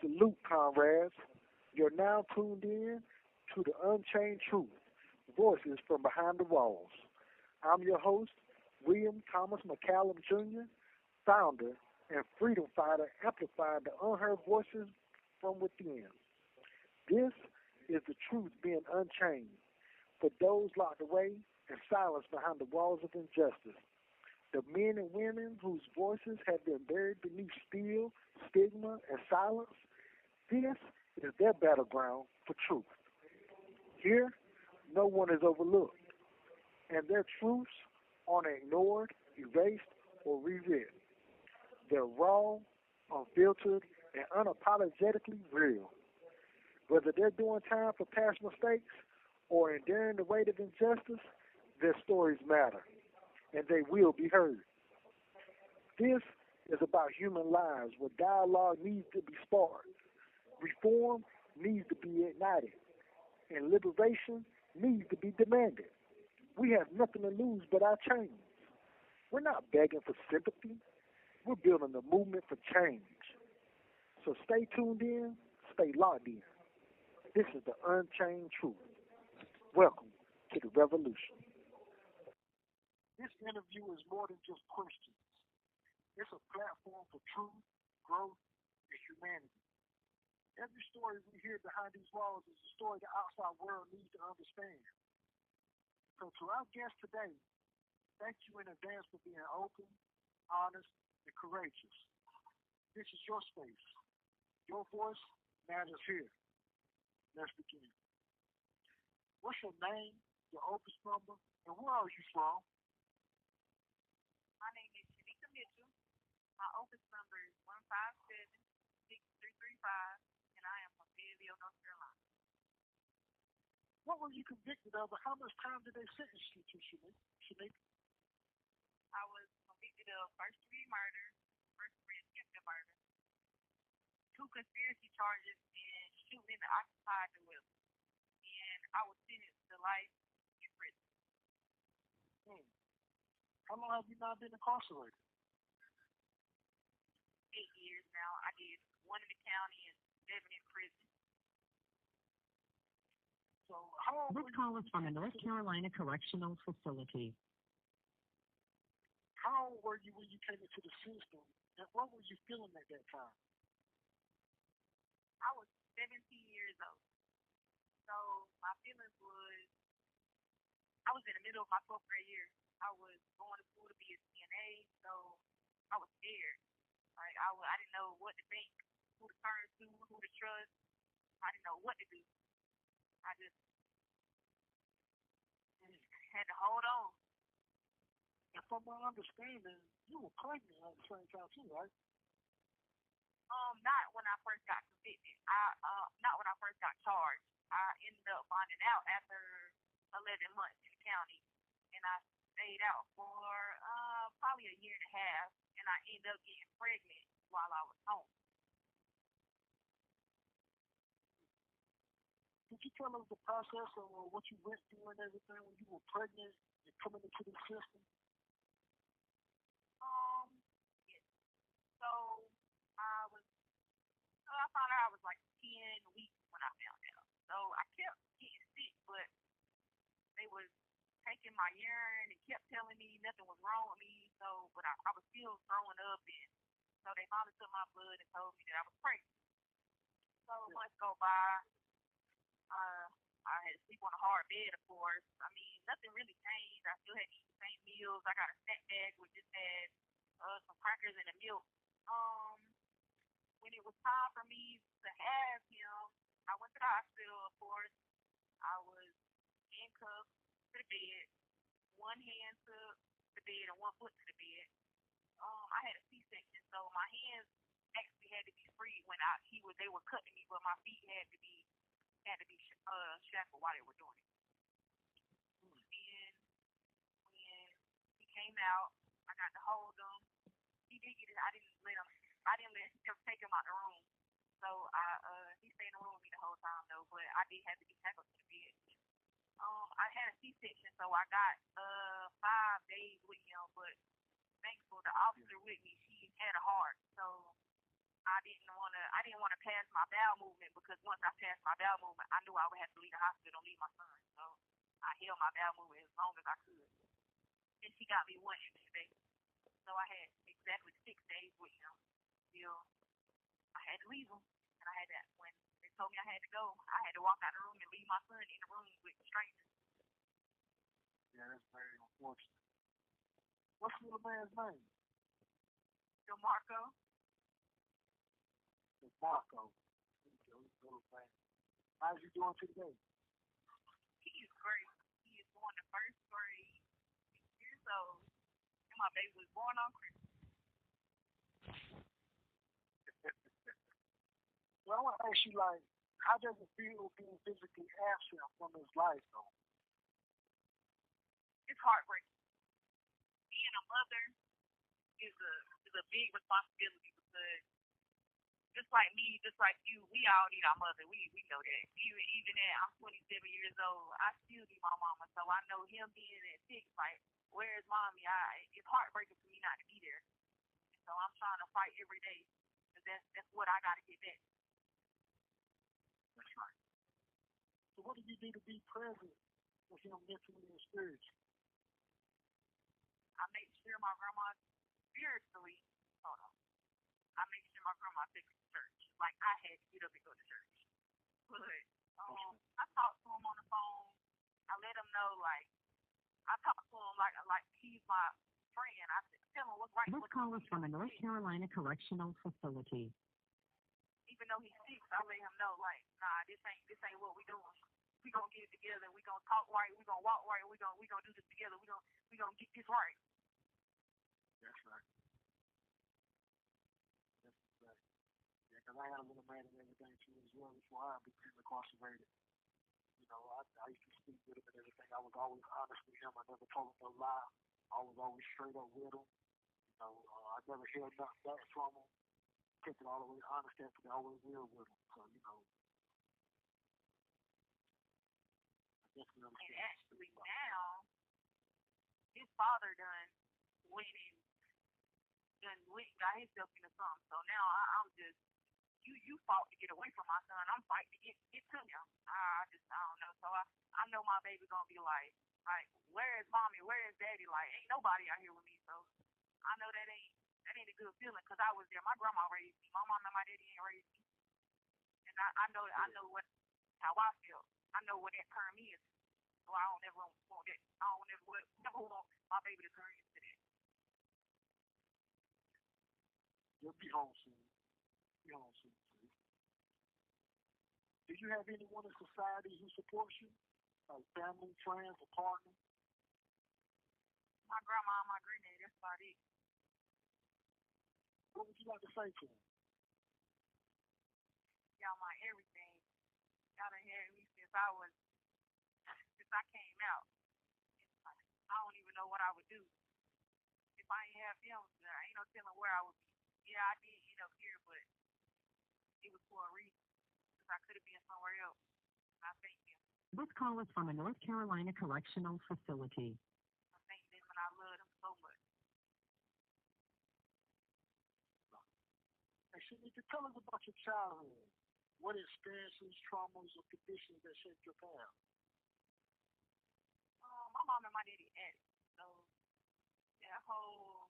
Salute, comrades. You're now tuned in to the Unchained Truth, Voices from Behind the Walls. I'm your host, William Thomas McCallum Jr., founder and freedom fighter amplifying the unheard voices from within. This is the truth being unchained for those locked away and silenced behind the walls of injustice. The men and women whose voices have been buried beneath steel, stigma, and silence. This is their battleground for truth. Here, no one is overlooked, and their truths aren't ignored, erased, or rewritten. They're raw, unfiltered, and unapologetically real. Whether they're doing time for past mistakes or enduring the weight of injustice, their stories matter, and they will be heard. This is about human lives where dialogue needs to be sparked, reform needs to be ignited, and liberation needs to be demanded. We have nothing to lose but our chains. We're not begging for sympathy. We're building a movement for change. So stay tuned in, stay locked in. This is the Unchained Truth. Welcome to the revolution. This interview is more than just questions. It's a platform for truth, growth, and humanity. Every story we hear behind these walls is a story the outside world needs to understand. So to our guest today, thank you in advance for being open, honest, and courageous. This is your space. Your voice matters here. Let's begin. What's your name, your office number, and where are you from? My name is Shanika Mitchell. My office number is 157-6335, and I am from Fayetteville, North Carolina. What were you convicted of, and how much time did they sentence you to, Shanika? I was convicted of first-degree murder, first-degree attempted murder, two conspiracy charges, and shooting in the occupied building. And I was sentenced to life in prison. Hmm. How long have you not been incarcerated? 8 years now. I did one in the county and 7 in prison. So how This call is from the North Carolina Correctional Facility. How old were you when you came into the system, and what were you feeling at that time? I was 17 years old. So my feelings was, I was in the middle of my 12th grade year. I was going to school to be a CNA, so I was scared. Like I didn't know what to think, who to turn to, who to trust. I didn't know what to do. I just had to hold on. And from my understanding, you were pregnant at the same time too, right? Not when I first got convicted. Not when I first got charged. I ended up finding out after 11 months in the county, and I stayed out for probably a year and a half, and I ended up getting pregnant while I was home. Could you tell us the process of what you went through and everything when you were pregnant and coming into the system? Yes. So I was, so I found out I was like 10 weeks when I found out. So I kept getting sick, but they was taking my urine and kept telling me nothing was wrong with me. So, but I was still throwing up, and so they finally took my blood and told me that I was pregnant. So months go by. I had to sleep on a hard bed, of course. I mean, nothing really changed. I still had to eat the same meals. I got a snack bag which just had some crackers and a milk. Um, when it was time for me to have him, I went to the hospital, of course. I was handcuffed to the bed, one hand to the bed and one foot to the bed. I had a C-section, so my hands actually had to be free when they were cutting me, but my feet had to be shackled while they were doing it. And when he came out, I got to hold him. He did get it. I didn't let him. I didn't let him take him out the room. So he stayed in the room with me the whole time though. But I did have to be shackled to the bed. I had a C-section, so I got 5 days with him. But thankful the officer with me, she had a heart, so I I didn't wanna pass my bowel movement because once I passed my bowel movement, I knew I would have to leave the hospital and leave my son. So I held my bowel movement as long as I could. And she got me 1 extra day. So I had exactly 6 days with him. Till I had to leave him. And I had that when they told me I had to go, I had to walk out of the room and leave my son in the room with strangers. Yeah, that's very unfortunate. What's the little man's name? DeMarco, It's Marco. Little man. How's he doing today? he is great. He is going to first grade, 6 years old, and my baby was born on Christmas. Well, I want to ask you, like, how does it feel being physically absent from his life, though? It's heartbreaking. Being a mother is a big responsibility because just like me, just like you, we all need our mother. We know that. Even at I'm 27 years old, I still need my mama. So I know him being at 6, like, where's mommy? It's heartbreaking for me not to be there. So I'm trying to fight every day because that's what I got to get back. That's right. So what do you do to be present with him mentally and spiritually? I make sure my grandma spiritually, hold on. I make sure my grandma takes to church. Like I had to get up and go to church. But I talk to him on the phone. I let him know, like, I talk to him like he's my friend. I tell him what's right. This call is from a North Carolina correctional facility. Even though he's 6, I let him know, like, nah, this ain't what we doing. We gonna get it together. We gonna talk right. We gonna walk right. We gonna do this together. We gonna get this right. That's right. That's right. Yeah, because I had a little man and everything too as well before I became incarcerated. You know, I used to speak with him and everything. I was always honest with him. I never told him no lie. I was always straight up with him. You know, I never held nothing back from him. Kept it all the way honest after I always real with him. So, you know, I definitely And understand. actually now, his father went and got himself into something. So now I'm just you fought to get away from my son. I'm fighting to get to him. I don't know. So I know my baby gonna be like, where is mommy? Where is daddy? Like, ain't nobody out here with me. So I know that ain't a good feeling because I was there. My grandma raised me. My mom and my daddy ain't raised me, and I know how I feel. I know what that term is. So I don't ever want that. I don't never want my baby to turn into that. You'll be home soon. Be home soon. Too. Do you have anyone in society who supports you? Like family, friends, or partner? My grandma and my granddad, that's about it. What would you like to say to them? Y'all my everything. Y'all done had me since I came out. I don't even know what I would do. If I ain't have them, ain't no telling where I would be. Yeah, I did end up here, but it was for a reason. Because I could have been somewhere else. I thank them. This call is from a North Carolina correctional facility. I thank them and I love them so much. Hey, Shanika, tell us about your childhood. What experiences, traumas, or conditions that shaped your path? My mom and my daddy addicts. So that whole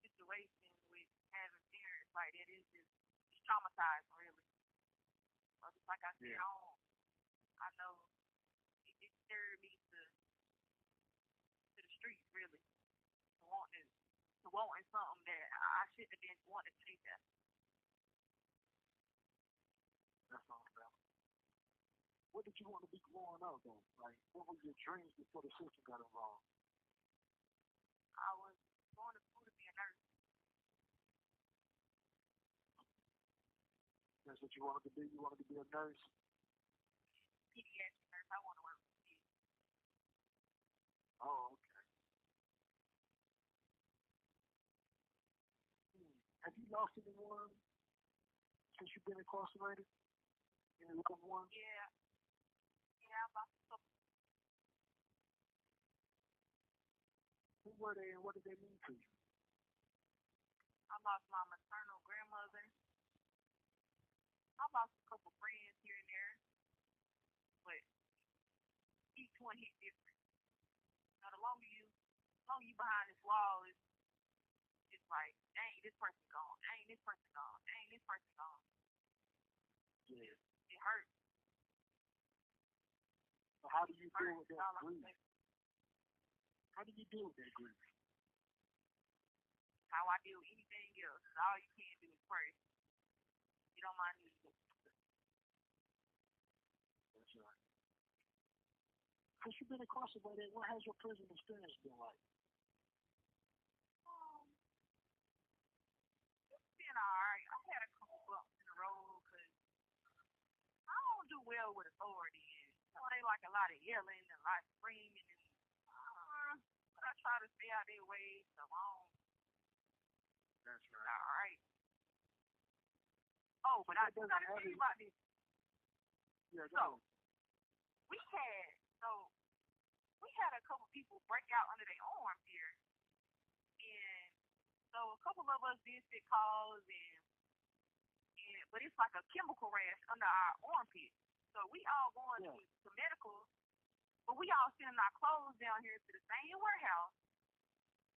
situation with having parents like that is just it's traumatizing, really. So just like I said, Yeah. I know it stirred me to the streets, really, to wanting something that I shouldn't have been wanting to chase after. That's all about. What did you want to be growing up, though? Like, what were your dreams before the system got involved? I was going to school to be a nurse. That's what you wanted to be? You wanted to be a nurse? Pediatric nurse. I want to work with kids. Oh, okay. Have you lost anyone since you've been incarcerated? Any loved ones? Yeah, I lost a couple. Who were they and what did they mean to you? I I lost my maternal grandmother. I lost a couple friends here and there, but each one hit different. Now, the longer you behind this wall, it's like, dang, this person gone. Dang, this person gone. Dang, this person gone. Yeah. It hurts. So how do you It deal hurts. with That's all that I can grief? say. How do you deal with that grief? How I deal with anything else. All you can do is pray. You don't mind me. That's right. Because you've been incarcerated, what has your prison experience been like? It's been alright. I had a couple bumps in the road because I don't do well with authority. And, they like a lot of yelling and a lot of screaming. And but I try to stay out their way so long. That's right. Alright. Oh, but I gotta tell you about this. Yeah, So, we had a couple people break out under their arms here. And so a couple of us did sit calls but it's like a chemical rash under our armpit. So we all going to medical, but we all sending our clothes down here to the same warehouse.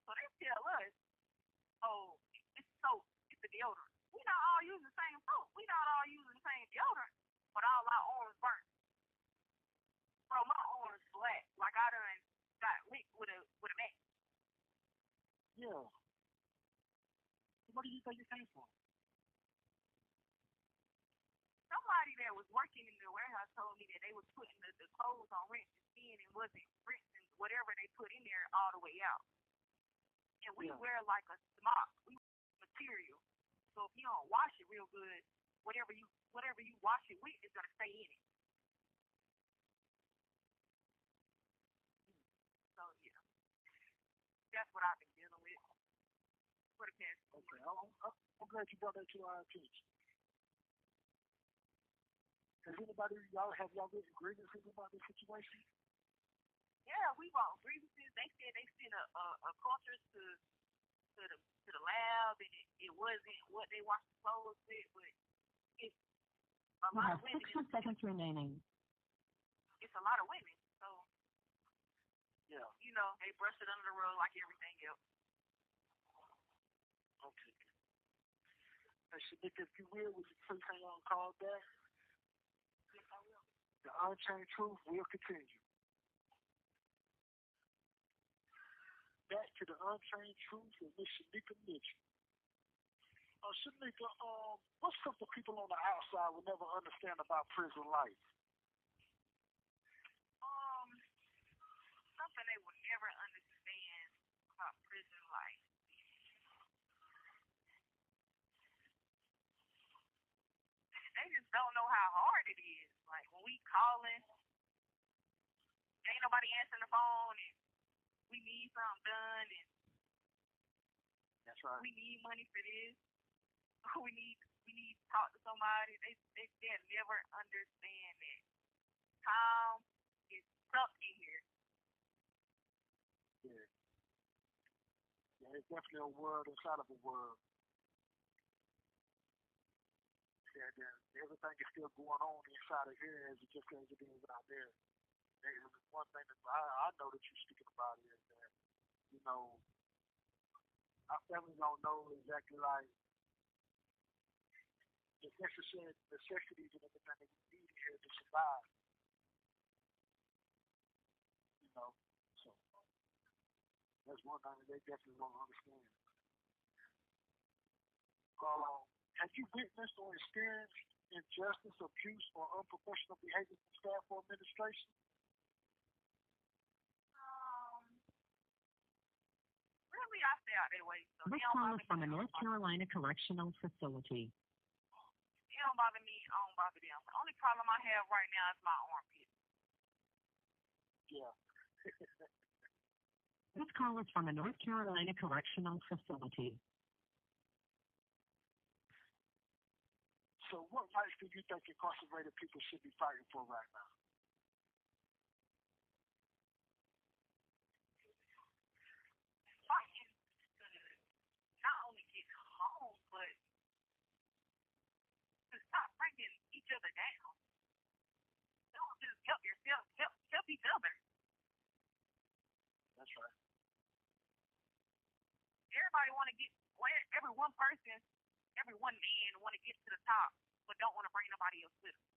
So they tell us, oh, it's soap, it's a deodorant. We not all using the same soap. We not all using the same deodorant, but all our arms burnt. Bro, my arms black, like I done got licked with a match. Yeah. What do you think it came from? Somebody that was working in the warehouse told me that they was putting the clothes on rinse and spin and wasn't rinsing whatever they put in there all the way out. And we wear like a smock. We wear material. So if you don't wash it real good, whatever you wash it with is gonna stay in it. So yeah, that's what I've been dealing with for the past. Okay, I'm glad you brought that to our attention. Have y'all written grievances about this situation? Yeah, we bought grievances. They said they sent a culture to the lab, and it wasn't what they washed the clothes with, but it's a You lot have of women. 60 seconds remaining. It's a lot of women, so Yeah. They brush it under the rug like everything else. Okay. Hey, Shanika, if you will, would you please hang on and call back? Yes, I will. The Unchained Truth will continue. Back to the Unchained Truth with Miss Shanika Mitchell. Shanika, what's something people on the outside will never understand about prison life? Something they will never understand about prison life. They just don't know how hard it is. Like when we calling, ain't nobody answering the phone, and we need something done, and That's right. we need money for this. We need to talk to somebody. They'll never understand that. Time is stuck in here. Yeah. Yeah, it's definitely a world inside of a world. Yeah, everything is still going on inside of here as it is out there. And one thing that I know that you're speaking about is that, our family don't know exactly like the necessary necessities and everything that we need here to survive. So that's one thing that they definitely don't understand. Have you witnessed or experienced injustice, abuse, or unprofessional behavior from staff or administration? Really, I stay out their way. So This call is from a North Carolina correctional facility. They don't bother me. I don't bother them. The only problem I have right now is my armpit. Yeah. This call is from a North Carolina correctional facility. So what rights do you think incarcerated people should be fighting for right now? Fighting to not only get home, help yourself, help each other. That's right. Everybody want to get, every one person, every one man want to get to the top, but don't want to bring nobody else with them.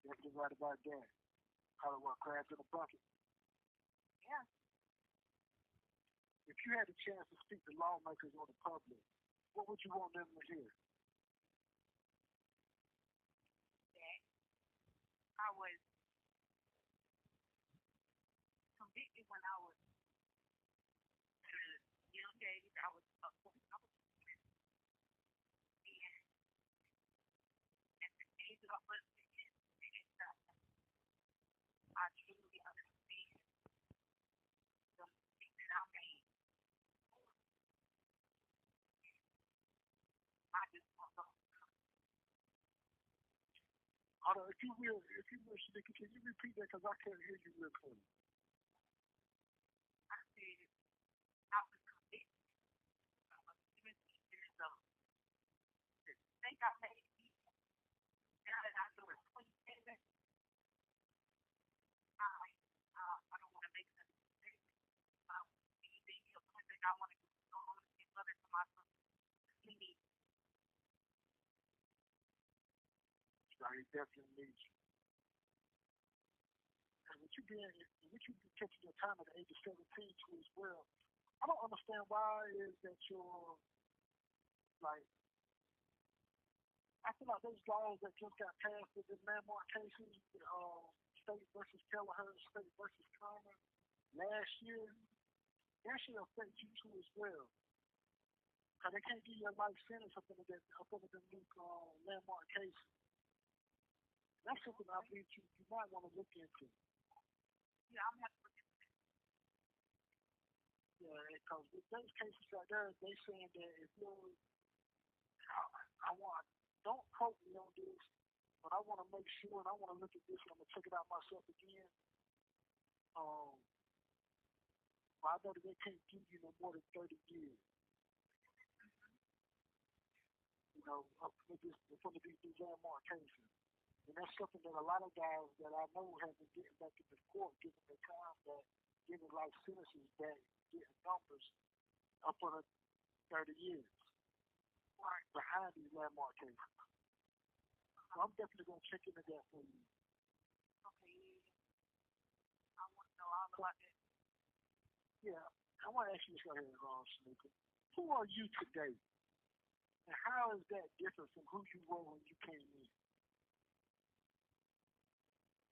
Definitely right about that. How to work crabs in a bucket. Yeah. If you had a chance to speak to lawmakers or the public, what would you want them to hear? That I was convicted when I was at a young age. I was and at the age of I truly understand the mistake that I made. I just want to. Hold on, if you will, Shanika, can you repeat that because I can't hear you real clearly. I said I was convicted. I was 17 years old. The mistake I made, now that I know it's 27, I don't want to make another mistake. Anything else, one thing I want to do is go home and get mother to my son. He needs. He definitely needs you. And with you taking your time at the age of 17 too as well, I don't understand why it is that you're like. I feel like those laws that just got passed with the landmark cases, state versus Kelleher, state versus Comer, last year, that should affect you too as well. Because they can't give you a life sentence up under them new landmark cases. That's something I believe you might want to look into. Yeah, I'm going to look into it. Yeah, because with those cases right there, they saying that if you're, don't quote me on this, but I want to make sure and I want to look at this and I'm going to check it out myself again. But I know that they can't give you no more than 30 years. You know, up with this, from these landmark cases. And that's something that a lot of guys that I know have been getting back into court, giving their time back, giving life sentences back, getting numbers up on 30 years. Right behind these landmark cases. So I'm definitely going to check into that for you. Okay. I want to know all about that. Yeah. I want to ask you this right here, Shanika. Who are you today? And how is that different from who you were when you came in?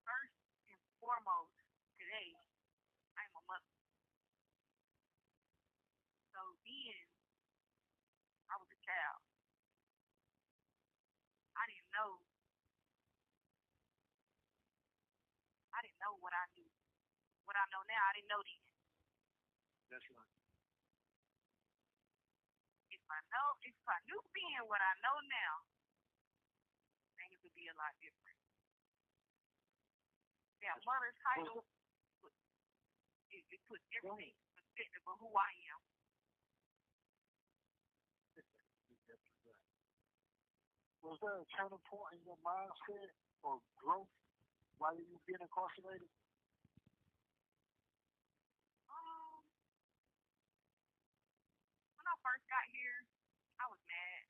First and foremost, today, I'm a mother. So then, I was a child. I didn't know. I didn't know what I knew. What I know now, I didn't know then. That's right. If I knew then what I know now, things would be a lot different. Yeah, mother's title, it puts everything in perspective of who I am. Was there a turning point in your mindset or growth while you were being incarcerated? When I first got here, I was mad,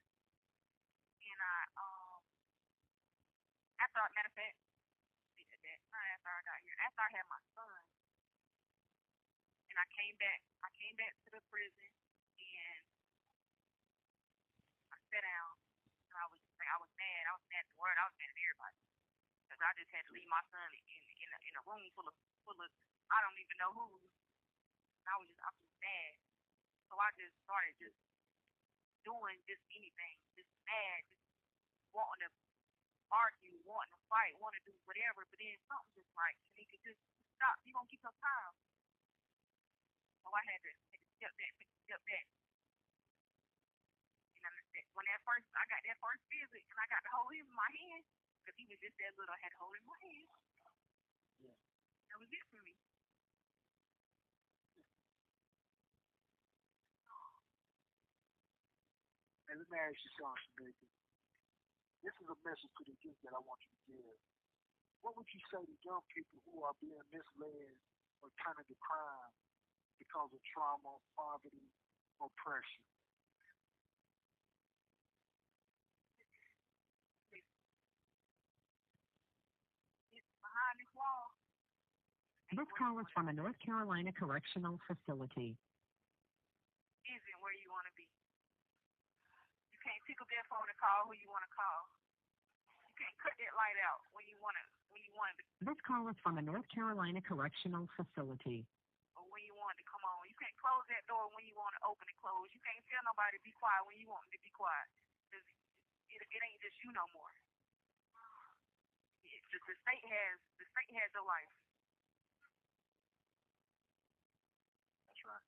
and matter of fact, after I got here, after I had my son, and I came back to the prison, and I sat down, and I was mad. I was mad at the word. I was mad at everybody because I just had to leave my son in a room full of I don't even know who. I was mad, so I just started just doing just anything, just mad, just wanting to argue, wanting to fight, wanting to do whatever. But then something just like, Shanika, just stop. You're going to keep your time. So I had to take a step back. And when I got that first visit and I got to hold him in my hand, because he was just that little, I had to hold him in my hand. Yeah. That was it for me. Hey, let me ask you something, Shanika. This is a message to the youth that I want you to give. What would you say to young people who are being misled or turning to crime because of trauma, poverty, oppression? It's behind this wall. This call is from a North Carolina correctional facility. Isn't where you want to be. You can't pick up that phone and call who you want to call. You can't cut that light out when you want it. This call is from a North Carolina correctional facility. Or when you want it to come on. You can't close that door when you want to open and close. You can't tell nobody to be quiet when you want them to be quiet. 'Cause it ain't just you no more. The state has your life. That's right.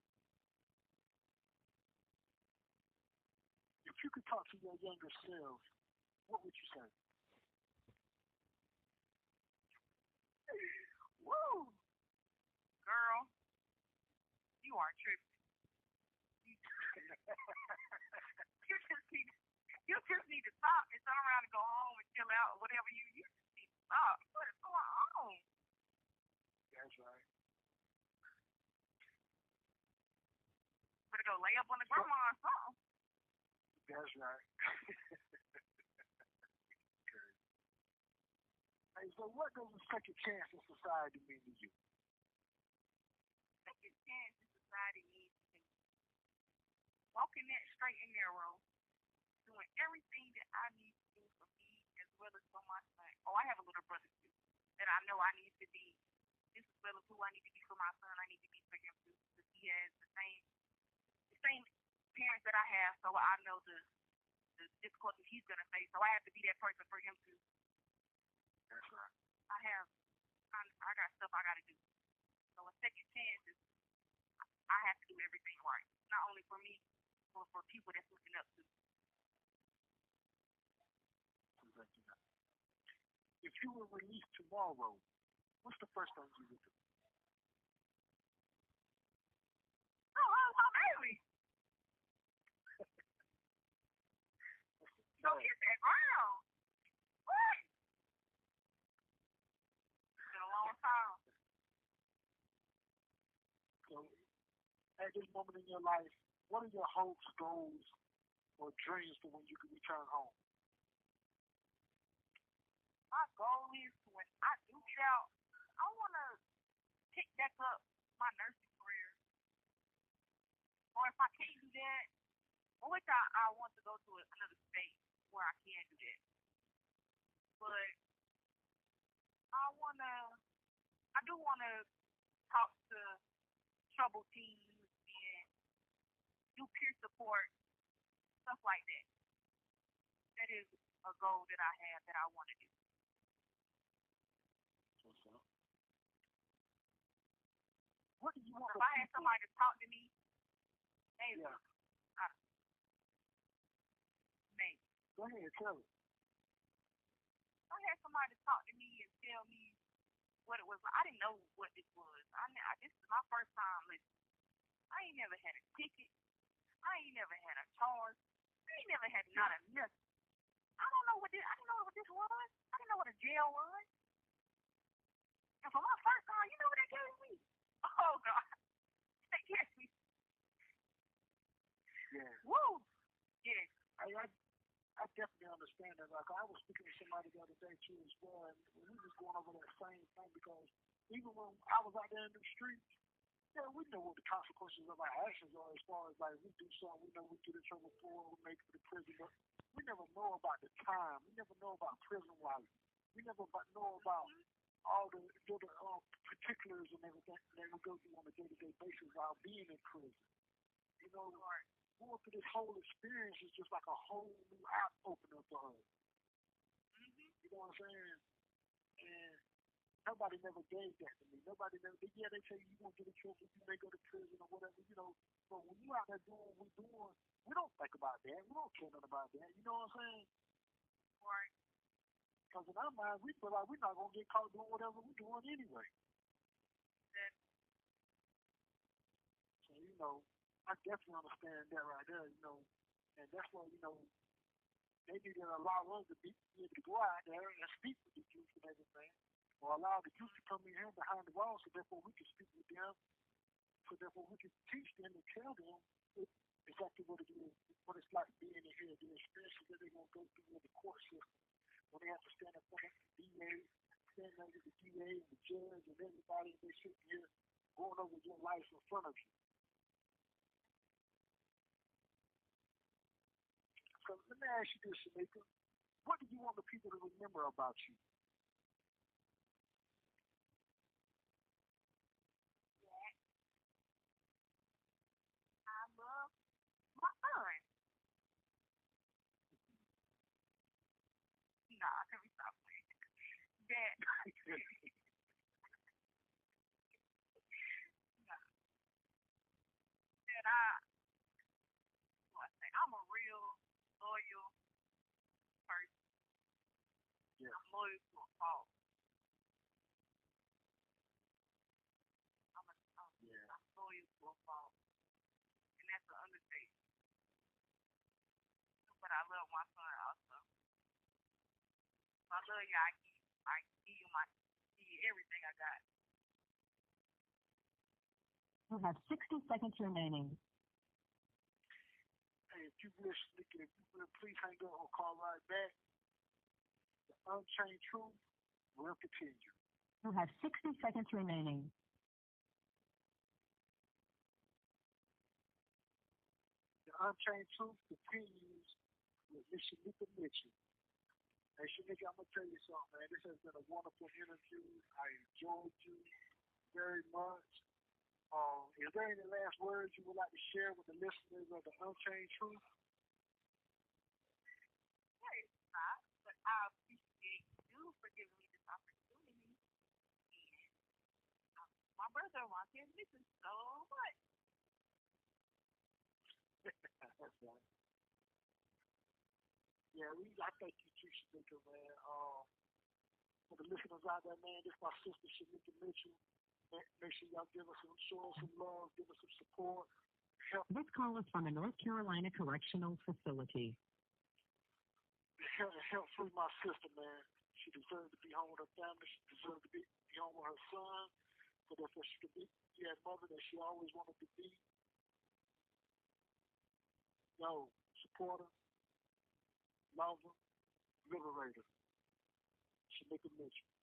If you could talk to your younger self, what would you say? Woo, girl, you are tripping. You, you just need to stop and turn around and go home and chill out or whatever you just need to stop. What is going on? That's right. Better go lay up on the grandma or something. That's right. Okay. Hey, so what does a second chance in society mean to you? Second chance in society needs to walking that straight and narrow, doing everything that I need to do for me as well as for my son. Oh, I have a little brother too that I know I need to be just as well as who I need to be for my son. I need to be for him too because he has the same parents that I have, so I know the difficulties he's gonna face. So I have to be that person for him too. That's right. I got stuff I gotta do. So a second chance is I have to do everything right, not only for me, but for people that's looking up to. If you were released tomorrow, what's the first thing you would do? Oh, baby. Go hit that ground. What? It's been a long time. So, at this moment in your life, what are your hopes, goals, or dreams for when you can return home? My goal is when I do get out, I want to pick back up my nursing career. Or if I can't do that, which I want to go to another state where I can do that. But I do want to talk to troubled teens and do peer support, stuff like that. That is a goal that I have that I want to do. What do you want? If I had somebody to talk to me, maybe. Yeah. Maybe. Go ahead, tell it. I had somebody to talk to me and tell me what it was. I didn't know what this was. This is my first time listening. I ain't never had a ticket. I ain't never had a charge. I ain't never had not a nothing. I didn't know what this was. I didn't know what a jail was. And for my first time, you know what they gave me? Oh God. They gave me. Yeah. Woo! Yeah. I definitely understand that. Like I was speaking to somebody the other day too as well, and we was going over that same thing because even when I was out there in the streets, yeah, we know what the consequences of our actions are as far as like we do something, we know we get in trouble for, we make it to prison, but we never know about the time. We never know about prison life. We never know about all the little particulars and everything that we go through on a day-to-day basis while being in prison. You know, going through this whole experience is just like a whole new eye opener for her. You know what I'm saying? And nobody never gave that to me. Nobody never. Yeah, they tell you you're gonna get in trouble, you may go to prison or whatever. You know, but when you out there doing what we're doing, we don't think about that. We don't care nothing about that. You know what I'm saying? Right. Because in our minds, we feel like we're not gonna get caught doing whatever we're doing anyway. So I definitely understand that right there. And that's why they need to allow us to be able to go out there and speak with the youth and everything, or allow the youth to come in here behind the walls so therefore we can speak with them, so therefore we can teach them and tell them exactly what it is, what it's like being in here, the experiences that they're going to go through in the court system when they have to stand up front of the DA, stand under the DA and the judge and everybody, and they sitting here going over your life in front of you. So let me ask you this, Shanika. What do you want the people to remember about you? Yeah, I love my son. Nah, can we stop playing? That, nah, that what I say, I'm a real loyal person. Yeah, I'm loyal to a fault. yeah, I'm loyal to a fault. And that's an understatement. But I love my son also. I love you. I give you give you everything I got. You have 60 seconds remaining. Hey, if you wish, Shanika, if you will, please hang up or call right back. The Unchained Truth will continue. You have 60 seconds remaining. The Unchained Truth continues with Miss Shanika Mitchell. Hey, Shanika, I'm going to tell you something, man. This has been a wonderful interview. I enjoyed you very much. Is there any last words you would like to share with the listeners of the Unchained Truth? Yeah, it's not. But I appreciate you for giving me this opportunity. And my brother wants to listen so much. That's right. Yeah, I thank you too, Shanika, man. For the listeners out there, man, this is my sister Shanika Mitchell. Make sure y'all show us some love, give us some support. This call is from a North Carolina correctional facility. Help free my sister, man. She deserves to be home with her family. She deserves to be home with her son. So therefore she could be that mother that she always wanted to be. Yo, support her, love her, liberate her. Shanika Mitchell.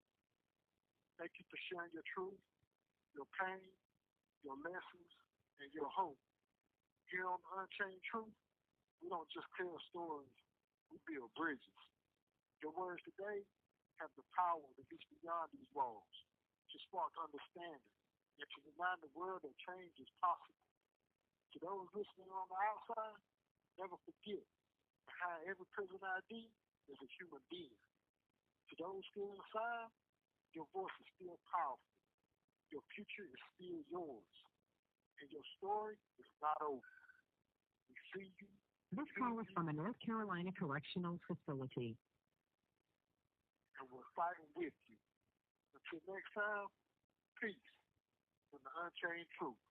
Thank you for sharing your truth, your pain, your lessons, and your hope. Here on the Unchained Truth, we don't just tell stories, we build bridges. Your words today have the power to reach beyond these walls, to spark understanding, and to remind the world that change is possible. To those listening on the outside, never forget, behind every prison ID is a human being. To those still inside, your voice is still powerful. Your future is still yours. And your story is not over. We see you. This call is from a North Carolina correctional facility. And we're fighting with you. Until next time, peace from the Unchained Truth.